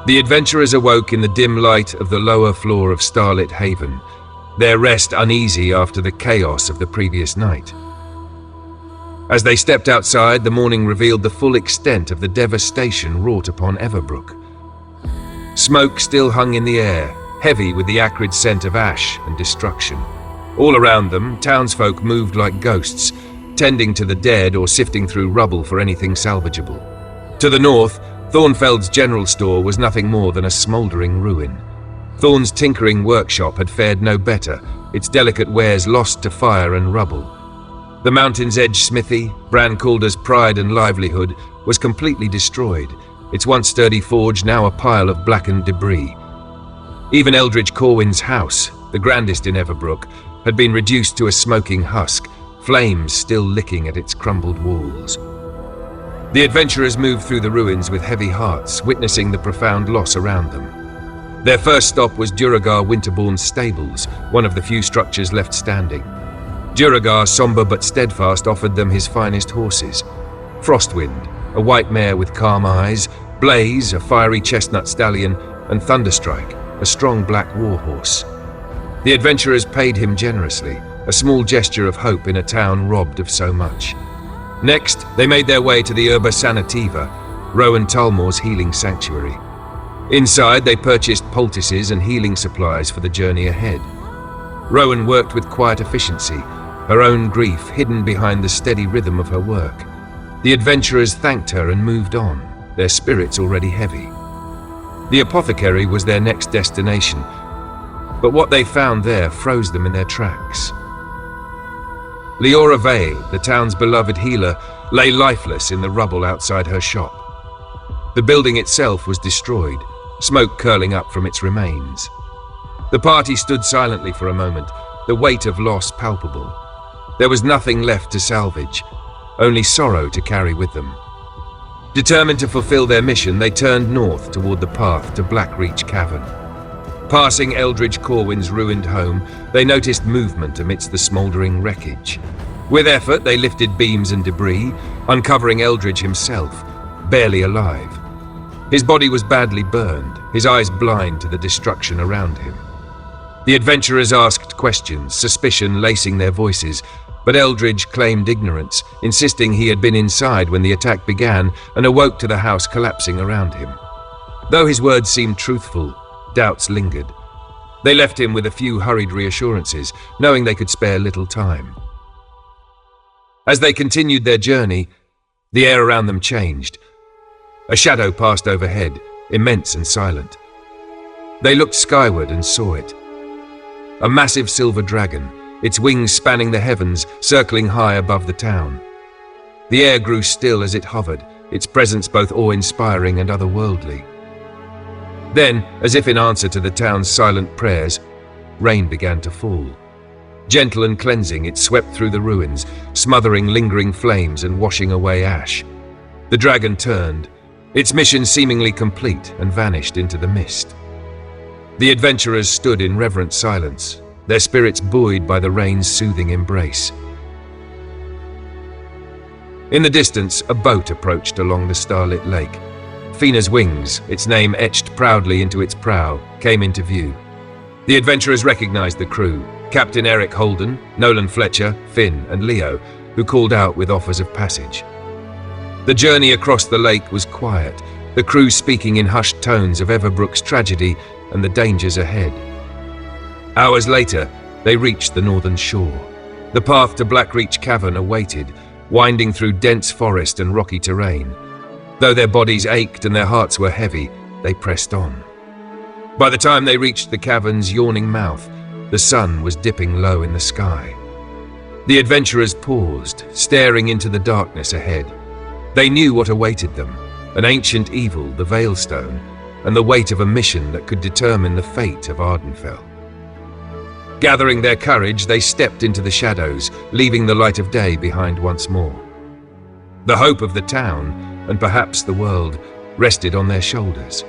The adventurers awoke in the dim light of the lower floor of Starlit Haven, their rest uneasy after the chaos of the previous night. As they stepped outside, the morning revealed the full extent of the devastation wrought upon Everbrook. Smoke still hung in the air, heavy with the acrid scent of ash and destruction. All around them, townsfolk moved like ghosts, tending to the dead or sifting through rubble for anything salvageable. To the north, Thornfeld's general store was nothing more than a smouldering ruin. Thorn's tinkering workshop had fared no better, its delicate wares lost to fire and rubble. The Mountain's Edge smithy, Bran Calder's pride and livelihood, was completely destroyed, its once sturdy forge now a pile of blackened debris. Even Eldridge Corwin's house, the grandest in Everbrook, had been reduced to a smoking husk, flames still licking at its crumbled walls. The adventurers moved through the ruins with heavy hearts, witnessing the profound loss around them. Their first stop was Duragar Winterborn's stables, one of the few structures left standing. Duragar, somber but steadfast, offered them his finest horses. Frostwind, a white mare with calm eyes, Blaze, a fiery chestnut stallion, and Thunderstrike, a strong black warhorse. The adventurers paid him generously, a small gesture of hope in a town robbed of so much. Next, they made their way to the Urba Sanativa, Rowan Talmore's healing sanctuary. Inside, they purchased poultices and healing supplies for the journey ahead. Rowan worked with quiet efficiency, her own grief hidden behind the steady rhythm of her work. The adventurers thanked her and moved on, their spirits already heavy. The apothecary was their next destination, but what they found there froze them in their tracks. Leora Vale, the town's beloved healer, lay lifeless in the rubble outside her shop. The building itself was destroyed, smoke curling up from its remains. The party stood silently for a moment, the weight of loss palpable. There was nothing left to salvage, only sorrow to carry with them. Determined to fulfill their mission, they turned north toward the path to Blackreach Cavern. Passing Eldridge Corwin's ruined home, they noticed movement amidst the smouldering wreckage. With effort, they lifted beams and debris, uncovering Eldridge himself, barely alive. His body was badly burned, his eyes blind to the destruction around him. The adventurers asked questions, suspicion lacing their voices, but Eldridge claimed ignorance, insisting he had been inside when the attack began and awoke to the house collapsing around him. Though his words seemed truthful, doubts lingered. They left him with a few hurried reassurances, knowing they could spare little time. As they continued their journey, the air around them changed. A shadow passed overhead, immense and silent. They looked skyward and saw it. A massive silver dragon, its wings spanning the heavens, circling high above the town. The air grew still as it hovered, its presence both awe-inspiring and otherworldly. Then, as if in answer to the town's silent prayers, rain began to fall. Gentle and cleansing, it swept through the ruins, smothering lingering flames and washing away ash. The dragon turned, its mission seemingly complete, and vanished into the mist. The adventurers stood in reverent silence, their spirits buoyed by the rain's soothing embrace. In the distance, a boat approached along the starlit lake. Fina's wings, its name etched proudly into its prow, came into view. The adventurers recognized the crew, Captain Eric Holden, Nolan Fletcher, Finn, and Leo, who called out with offers of passage. The journey across the lake was quiet, the crew speaking in hushed tones of Everbrook's tragedy and the dangers ahead. Hours later, they reached the northern shore. The path to Blackreach Cavern awaited, winding through dense forest and rocky terrain. Though their bodies ached and their hearts were heavy, they pressed on. By the time they reached the cavern's yawning mouth, the sun was dipping low in the sky. The adventurers paused, staring into the darkness ahead. They knew what awaited them, an ancient evil, the Veilstone, and the weight of a mission that could determine the fate of Ardenfell. Gathering their courage, they stepped into the shadows, leaving the light of day behind once more. The hope of the town, and perhaps the world, rested on their shoulders.